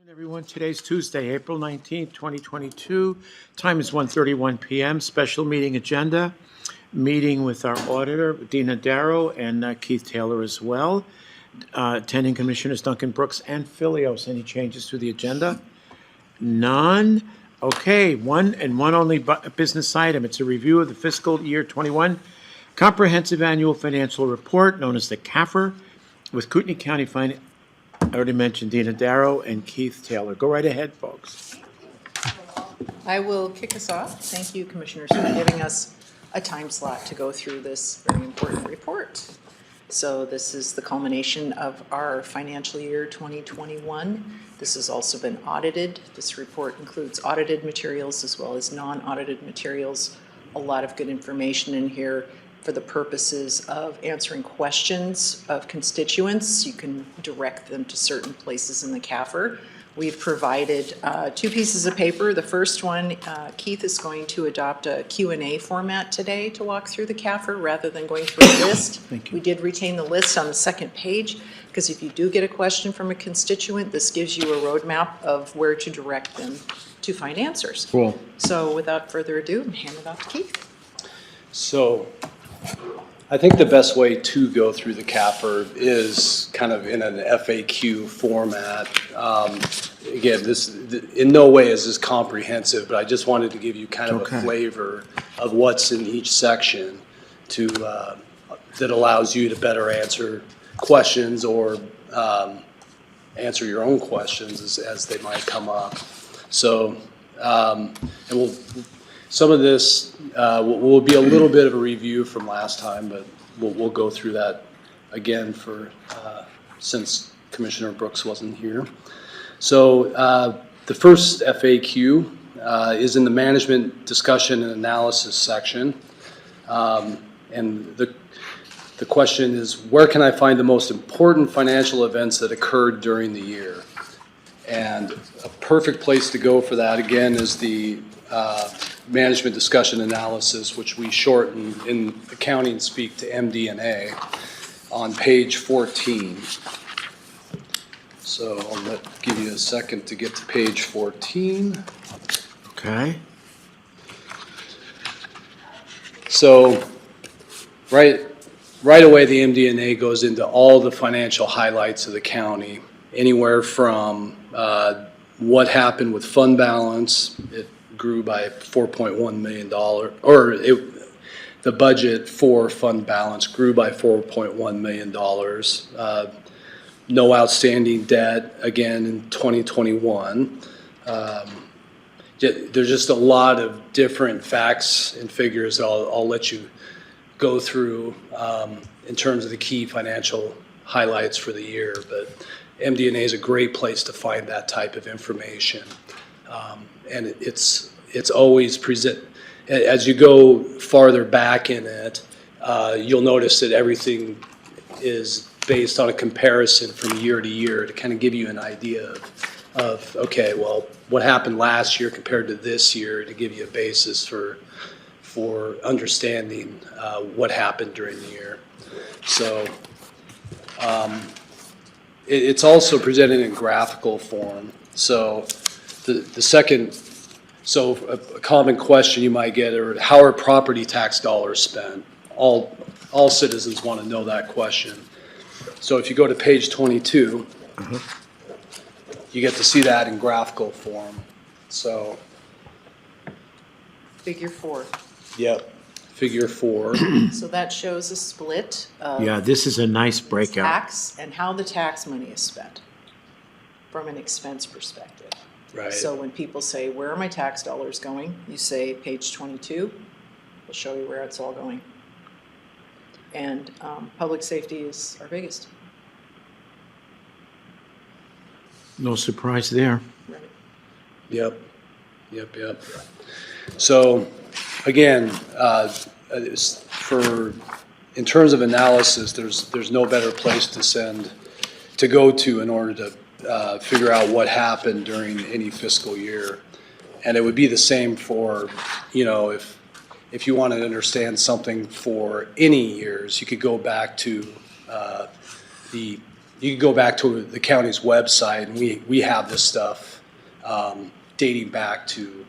Everyone, today's Tuesday, April 19th, 2022. Time is 1:31 p.m. Special meeting agenda. Meeting with our auditor, Dina Darrow, and Keith Taylor as well. Attending Commissioners Duncan Brooks and Filios. Any changes to the agenda? None. Okay, one only business item. It's a review of the fiscal year 21 comprehensive annual financial report, known as the CAFR, with Kootenai County Finance. I already mentioned Dina Darrow and Keith Taylor. Go right ahead, folks. I will kick us off. Thank you, Commissioners, for giving us a time slot to go through this very important report. So this is the culmination of our financial year 2021. This has also been audited. This report includes audited materials as well as non-audited materials. A lot of good information in here for the purposes of answering questions of constituents. You can direct them to certain places in the CAFR. We've provided two pieces of paper. The first one, Keith is going to adopt a Q&A format today to walk through the CAFR rather than going through a list. Thank you. We did retain the list on the second page because if you do get a question from a constituent, this gives you a roadmap of where to direct them to find answers. Cool. So without further ado, I'm handing it off to Keith. So I think the best way to go through the CAFR is kind of in an FAQ format. Again, this in no way is this comprehensive, but I just wanted to give you kind of a flavor of what's in each section to that allows you to better answer questions or answer your own questions as they might come up. So, and some of this will be a little bit of a review from last time, but we'll go through that again for since Commissioner Brooks wasn't here. So the first FAQ is in the management discussion and analysis section. And the question is, where can I find the most important financial events that occurred during the year? And a perfect place to go for that, again, is the management discussion analysis, which we shorten in accounting speak to MD&A on page 14. So I'll give you a second to get to page 14. Okay. So right away, the MD&A goes into all the financial highlights of the county, anywhere from what happened with fund balance. It grew by $4.1 million, the budget for fund balance grew by $4.1 million. No outstanding debt again in 2021. There's just a lot of different facts and figures I'll let you go through in terms of the key financial highlights for the year, but MD&A is a great place to find that type of information. And it's always present. As you go farther back in it, you'll notice that everything is based on a comparison from year to year to kind of give you an idea of okay, well, what happened last year compared to this year, to give you a basis for understanding what happened during the year. So it's also presented in graphical form. So the second, so a common question you might get are, how are property tax dollars spent? All citizens want to know that question. So if you go to page 22, you get to see that in graphical form. So Figure 4. Yep, figure 4. So that shows a split of Yeah, this is a nice breakout. tax and how the tax money is spent from an expense perspective. Right. So when people say, where are my tax dollars going? You say page 22, we'll show you where it's all going. And public safety is our biggest. No surprise there. Right. Yep. So again, in terms of analysis, there's no better place to go to in order to figure out what happened during any fiscal year. And it would be the same for, if you want to understand something for any years, you could go back to the you can go back to the county's website, and we have this stuff dating back to,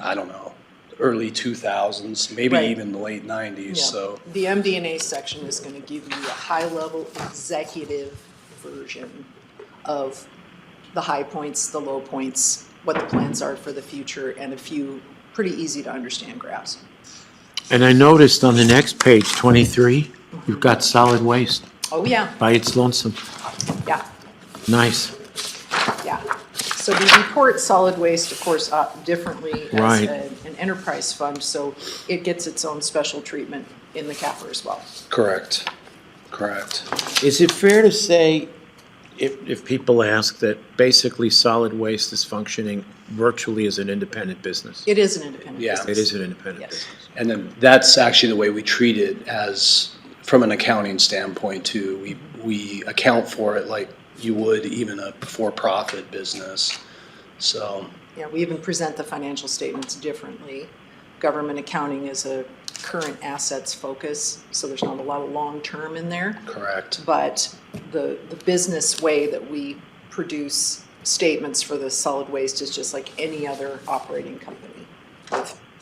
I don't know, early 2000s, maybe Right. even the late 90s. Yeah. So The MD&A section is going to give you a high-level executive version of the high points, the low points, what the plans are for the future, and a few pretty easy-to-understand graphs. And I noticed on the next page, 23, you've got solid waste Oh, yeah, by its lonesome. yeah, Nice. yeah. So we report solid waste, of course, differently as Right. an enterprise fund, so it gets its own special treatment in the CAFR as well. correct. Is it fair to say, if people ask, that basically solid waste is functioning virtually as an independent business? It is an independent Yeah. business. It is an independent Yes. business. And then that's actually the way we treat it as, from an accounting standpoint too. We account for it like you would even a for-profit business. So, Yeah, we even present the financial statements differently. Government accounting is a current assets focus, so there's not a lot of long-term in there. correct. But the business way that we produce statements for the solid waste is just like any other operating company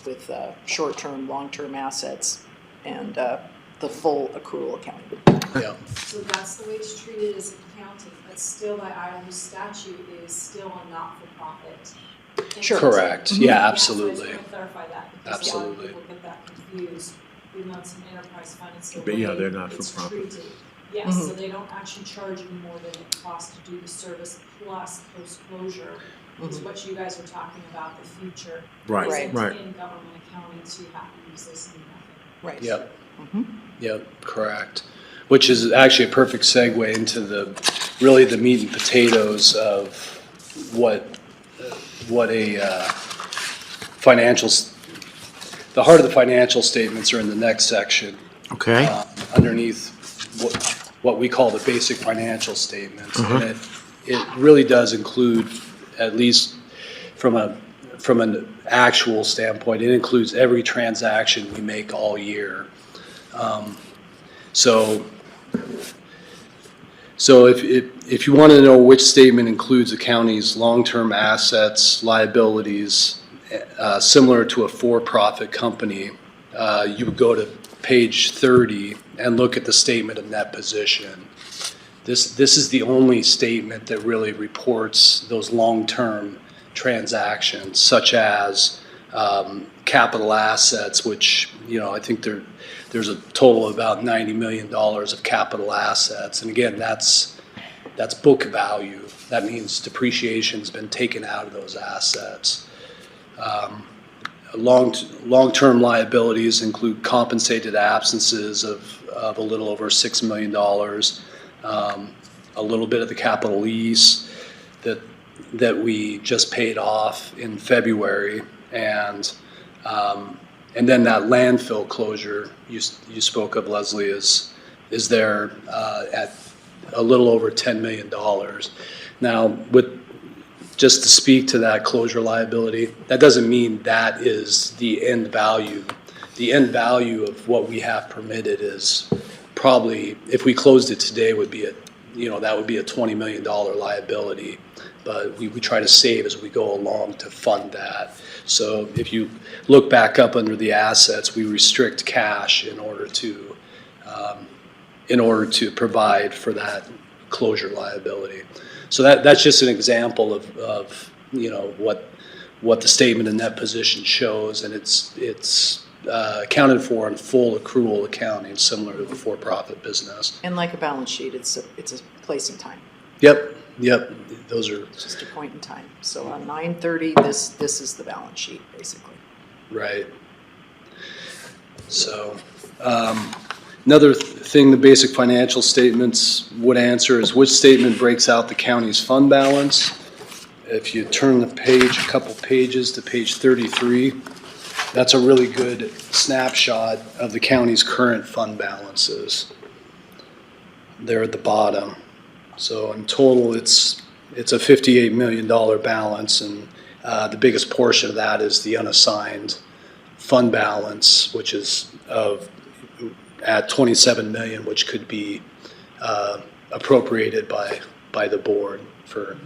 with short-term, long-term assets and the full accrual accounting. Yeah, So that's the way it's treated as accounting, but still by Idaho statute, it is still a not-for-profit. Sure. correct. Mhm. Yeah, So I absolutely. just want to clarify that, because a lot of Absolutely. people get that confused. Even though it's an enterprise fund, it's the But yeah, way they're not it's for profit. treated. Yes, Mhm. so they don't actually charge you more than it costs to do the service plus post-closure is what you guys are talking about, the future. Right, Right. Isn't right. in government accounting, so you have to use this and nothing. Right. Yep. Mhm. Yep, correct. Which is actually a perfect segue into really the meat and potatoes of what a the heart of the financial statements are in the next section, Okay? underneath what we call the basic financial statements. And it really does include, at least from an actual standpoint, it includes every transaction we make all year. So if you want to know which statement includes the county's long-term assets, liabilities, similar to a for-profit company, you would go to page 30 and look at the statement of net position. This is the only statement that really reports those long-term transactions, such as capital assets, which, I think there's a total of about $90 million of capital assets. And again, that's book value. That means depreciation's been taken out of those assets. Long-term liabilities include compensated absences of a little over $6 million, a little bit of the capital lease that we just paid off in February, and then that landfill closure you spoke of, Leslie, is there at a little over $10 million. Now, just to speak to that closure liability, that doesn't mean that is the end value. The end value of what we have permitted is probably, if we closed it today, that would be a $20 million liability. But we try to save as we go along to fund that. So if you look back up under the assets, we restrict cash in order to provide for that closure liability. So that's just an example of what the statement in that position shows, and it's accounted for in full accrual accounting, similar to the for-profit business. And like a balance sheet, it's a place in time. Yep, those are It's just a point in time. So on 9/30, this is the balance sheet, basically. right. So, another thing the basic financial statements would answer is which statement breaks out the county's fund balance. If you turn the page, a couple pages to page 33, that's a really good snapshot of the county's current fund balances. They're at the bottom. So in total, it's a $58 million balance, and the biggest portion of that is the unassigned fund balance, which is at $27 million, which could be appropriated by the board for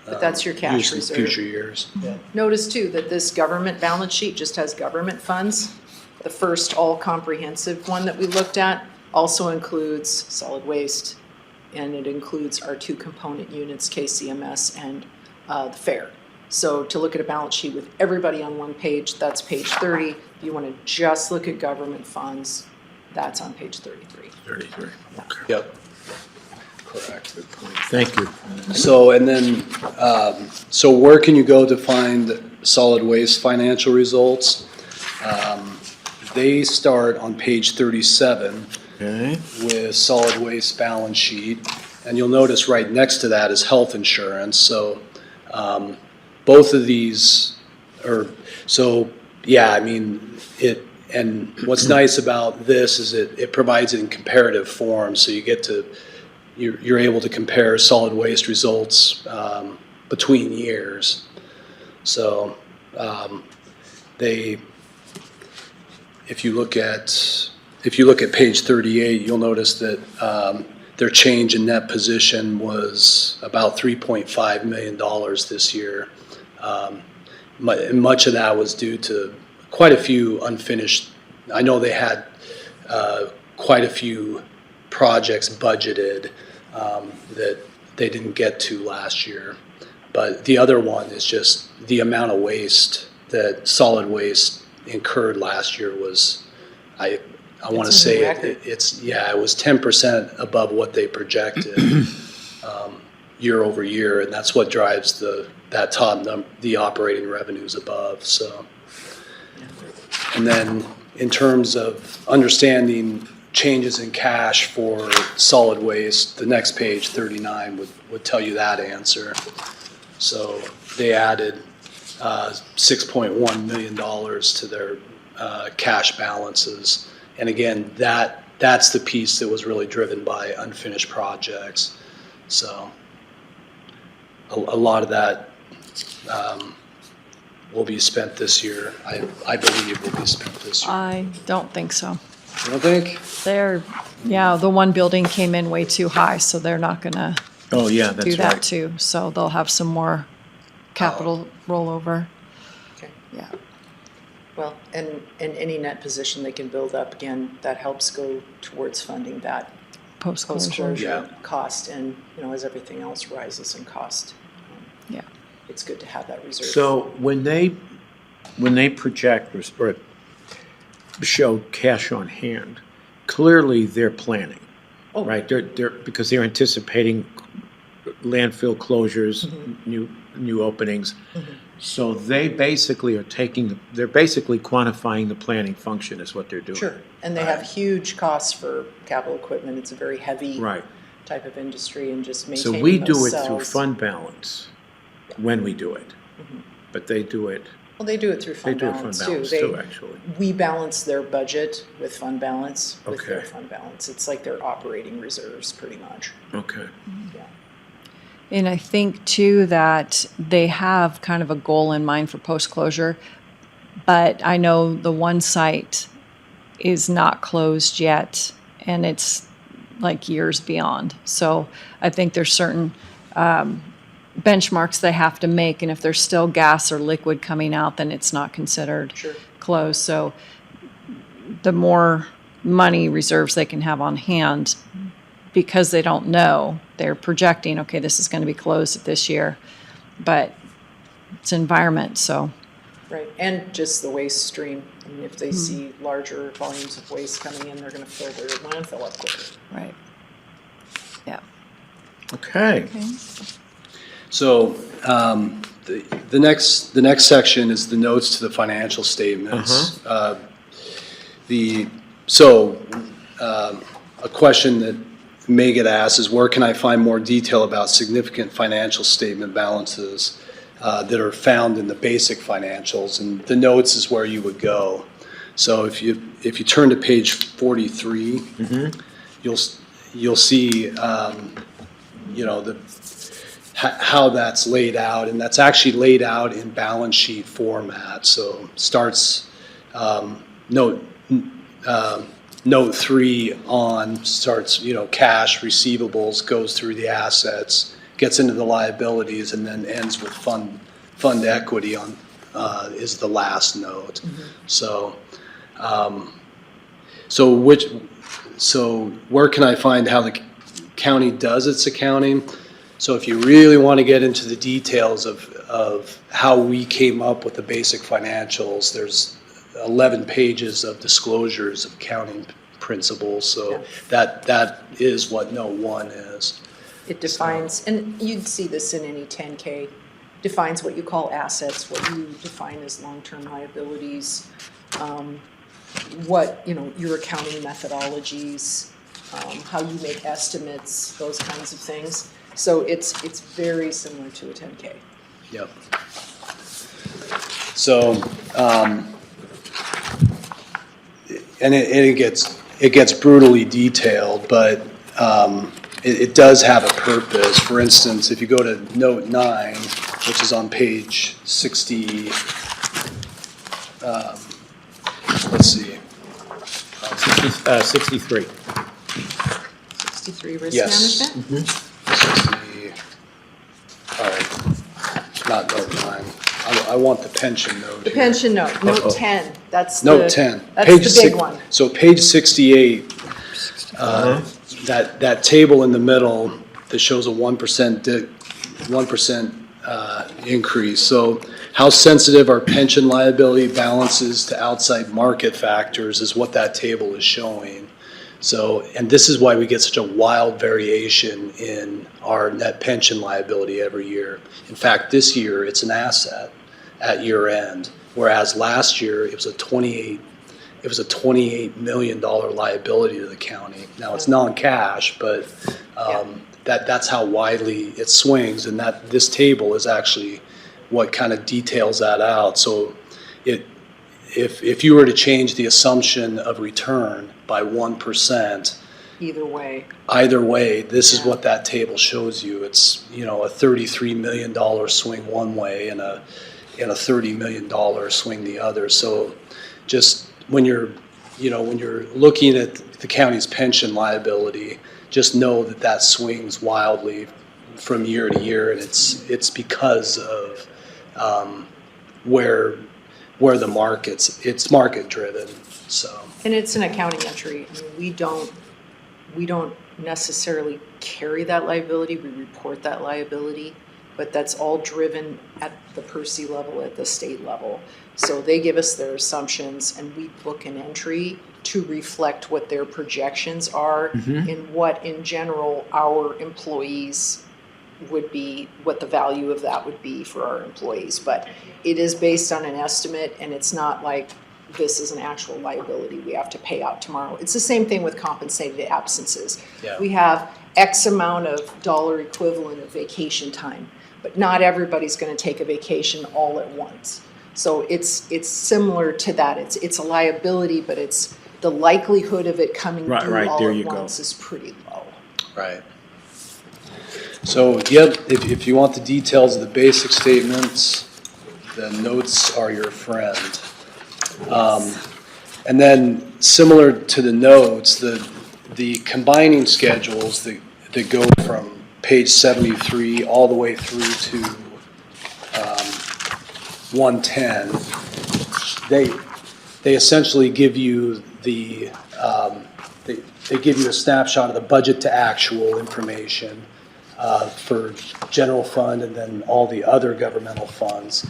But that's your cash use in reserve. future years. Notice too that this government balance sheet just has government funds. The first all comprehensive one that we looked at also includes solid waste, and it includes our two component units, KCMS and the fair. So to look at a balance sheet with everybody on one page, that's page 30. If you want to just look at government funds, that's on page 33. 33, okay. Yep. Correct. Good point. Thank you. So, and then, so where can you go to find solid waste financial results? They start on page 37 Okay, with solid waste balance sheet. And you'll notice right next to that is health insurance. So, both of these are, so, yeah, I mean, and what's nice about this is it provides it in comparative form. So you get to, you're able to compare solid waste results between years. So if you look at page 38, you'll notice that their change in net position was about $3.5 million this year. Much of that was due to quite a few unfinished. I know they had quite a few projects budgeted that they didn't get to last year. But the other one is just the amount of waste that solid waste incurred last year was, I want to It's a new say record. it was 10% above what they projected year over year, and that's what drives the operating revenues above. So, and then in terms of understanding changes in cash for solid waste, the next page, 39, would tell you that answer. So they added $6.1 million to their cash balances. And again, that's the piece that was really driven by unfinished projects. So a lot of that will be spent this year. I believe will be spent this year. I don't think so. You don't think? The one building came in way too high, so they're not gonna oh, yeah, that's do that right. too. So they'll have some more capital rollover. Okay. Yeah. Well, and any net position they can build up, again, that helps go towards funding that Post-closure. post-closure Yeah. cost, and, as everything else rises in cost, Yeah. it's good to have that reserve. So when they project or show cash on hand, clearly they're planning, Oh. right? They're because they're anticipating landfill closures, new openings. So they basically they're basically quantifying the planning function is what they're doing. Sure, and they have huge costs for capital equipment. It's a very heavy Right. type of industry, and just So maintaining we those do it through cells. fund balance when we do it. But they do it, Well, they do it through they fund do it fund balance too. balance too, actually. We balance their budget with fund balance, with their Okay. fund balance. It's like their operating reserves, pretty much. Okay. Yeah. And I think too that they have kind of a goal in mind for post-closure, but I know the one site is not closed yet, and it's like years beyond. So I think there's certain benchmarks they have to make, and if there's still gas or liquid coming out, then it's not considered Sure. closed. So the more money reserves they can have on hand, because they don't know, they're projecting, okay, this is going to be closed this year, but it's environment, so. Right, and just the waste stream. I mean, if they see larger volumes of waste coming in, they're gonna fill their landfill up quicker. Right. Yeah. Okay. So the next section is the notes to the financial statements. A question that may get asked is, where can I find more detail about significant financial statement balances that are found in the basic financials? And the notes is where you would go. So if you turn to page 43, you'll see how that's laid out, and that's actually laid out in balance sheet format. So starts note 3 on starts, cash, receivables, goes through the assets, gets into the liabilities, and then ends with fund equity on, is the last note. So, so where can I find how the county does its accounting? So if you really want to get into the details of how we came up with the basic financials, there's 11 pages of disclosures of accounting principles. So that is what note 1 is. It defines, and you'd see this in any 10K, defines what you call assets, what you define as long-term liabilities, what, your accounting methodologies, how you make estimates, those kinds of things. So it's very similar to a 10K. Yep. So, and it gets brutally detailed, but it does have a purpose. For instance, if you go to note 9, which is on page 60, let's see. 63. 63 risk Yes. management? 60, all right, not note 9. I want the pension note The here. pension note, note 10, that's Note the, 10. that's Page the big six- one. So page 68, that table in the middle that shows a 1% increase. So how sensitive are pension liability balances to outside market factors is what that table is showing. So, and this is why we get such a wild variation in our net pension liability every year. In fact, this year it's an asset at year end, whereas last year it was a $28 million liability to the county. Now it's non-cash, but that's how widely it swings, and that this table is actually what kind of details that out. So if you were to change the assumption of return by 1%, Either way, this is what that table shows you. It's, a $33 million swing one way and a $30 million swing the other. So just when you're looking at the county's pension liability, just know that swings wildly from year to year, and it's because of where the it's market driven. So. and it's an accounting entry. I mean, we don't necessarily carry that liability, we report that liability, but that's all driven at the per-se level, at the state level. So they give us their assumptions and we book an entry to reflect what their projections are and what in general our employees would be, what the value of that would be for our employees. But it is based on an estimate, and it's not like this is an actual liability we have to pay out tomorrow. It's the same thing with compensated absences. Yeah. We have X amount of dollar equivalent of vacation time, but not everybody's going to take a vacation all at once. So it's similar to that. It's a liability, but it's the likelihood of it coming due all there at you go. once is pretty low. Right. So, if you want the details of the basic statements, the notes are your friend. And then similar to the notes, the combining schedules that go from page 73 all the way through to 110, they essentially give you they give you a snapshot of the budget to actual information for general fund and then all the other governmental funds.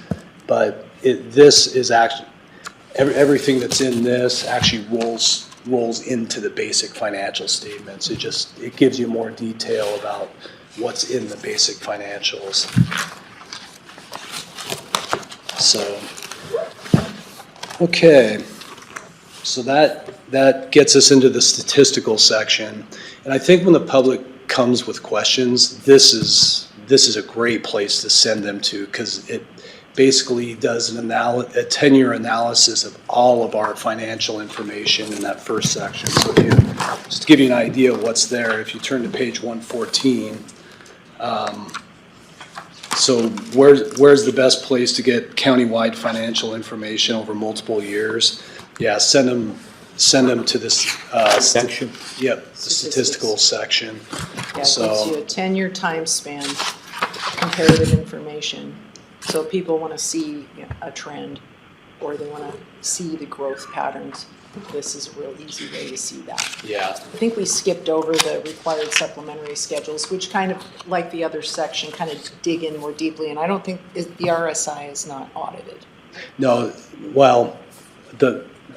But this is actually, everything that's in this actually rolls into the basic financial statements. It gives you more detail about what's in the basic financials. So, okay. So that gets us into the statistical section. And I think when the public comes with questions, this is a great place to send them to, because it basically does a 10-year analysis of all of our financial information in that first section. So just to give you an idea of what's there, if you turn to page 114, so where's the best place to get countywide financial information over multiple years? Yeah, send them send them to this, Section. Yep, the statistical section. Yeah, it So- gives you a 10-year time span, comparative information. So if people want to see a trend, or they want to see the growth patterns, this is a real easy way to see that. Yeah, I think we skipped over the required supplementary schedules, which kind of, like the other section, kind of dig in more deeply, and I don't think, the RSI is not audited. no, well,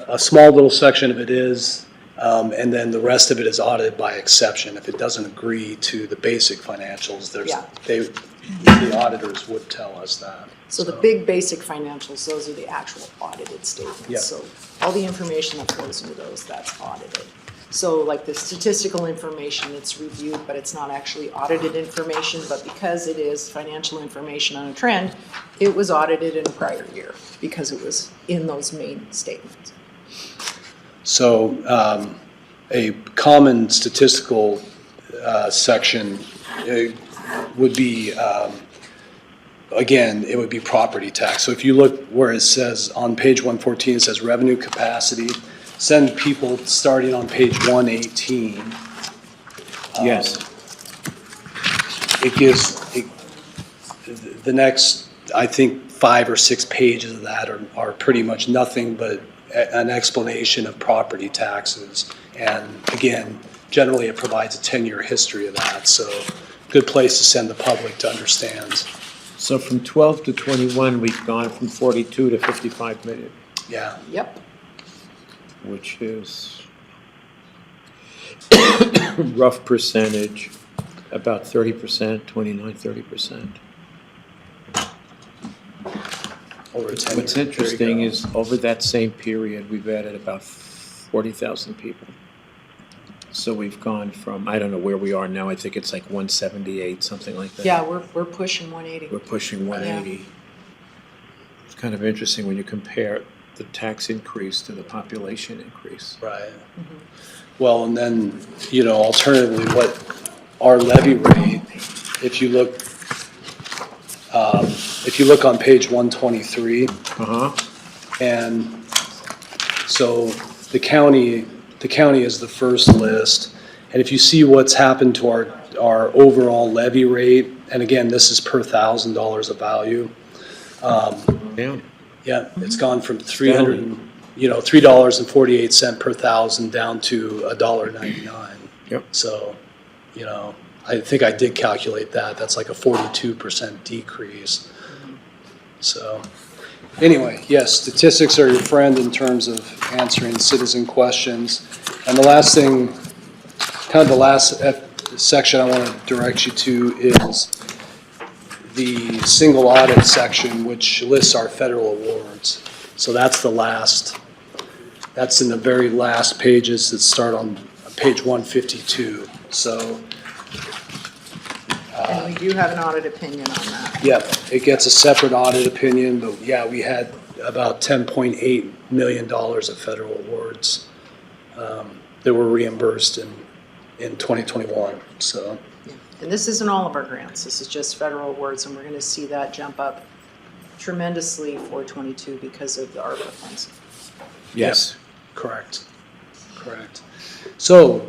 a small little section of it is, and then the rest of it is audited by exception. If it doesn't agree to the basic financials, Yeah. the auditors would tell us that. So the big basic financials, those are the actual audited statements. Yeah. So all the information that flows into those, that's audited. So like the statistical information, it's reviewed, but it's not actually audited information, but because it is financial information on a trend, it was audited in a prior year because it was in those main statements. So a common statistical section would be, again, it would be property tax. So if you look where it says on page 114, it says revenue capacity, send people starting on page 118. Yes. It gives, the next, I think, 5 or 6 pages of that are pretty much nothing but an explanation of property taxes. And again, generally it provides a 10-year history of that. So good place to send the public to understand. So from 12 to 21, we've gone from 42 to 55 million, Yeah. Yep. which is rough percentage, about 30%, 30%. Over a 10-year. What's interesting is over that same period, we've added about 40,000 people. So we've gone from, I don't know where we are now, I think it's like 178, something like that. Yeah, we're pushing 180. We're pushing 180. It's kind of interesting when you compare the tax increase to the population increase. Right. Well, and then, alternatively, what our levy rate, if you look on page 123, Uh-huh. and so the county is the first list, and if you see what's happened to our overall levy rate, and again, this is per $1,000 of value. Down. Yeah, it's gone from $3.48 per thousand down to $1.99. Yep. So, I think I did calculate that. That's like a 42% decrease. So, anyway, yes, statistics are your friend in terms of answering citizen questions. And the last thing, kind of the last section I want to direct you to is the single audit section, which lists our federal awards. So that's in the very last pages that start on page 152. So, And we do have an audit opinion on that. yeah, it gets a separate audit opinion, but yeah, we had about $10.8 million of federal awards that were reimbursed in 2021, so. And this isn't all of our grants, this is just federal awards, and we're gonna see that jump up tremendously for 22 because of the ARPA funds. Yes. Correct. So,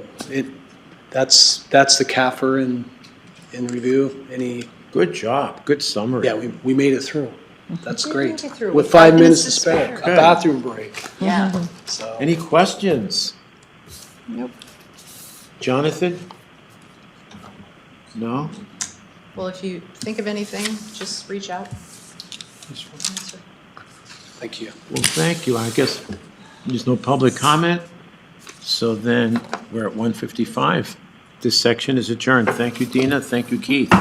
that's the CAFR in review. Any, Good job, good summary. yeah, we made it through. That's We great. made it through With 5 minutes to spare, a Okay. bathroom break, Yeah. so. Any questions? Nope. Jonathan? No? Well, if you think of anything, just reach out. Thank you. Well, thank you. I guess there's no public comment, so then we're at 1:55. This section is adjourned. Thank you, Dina. Thank you, Keith.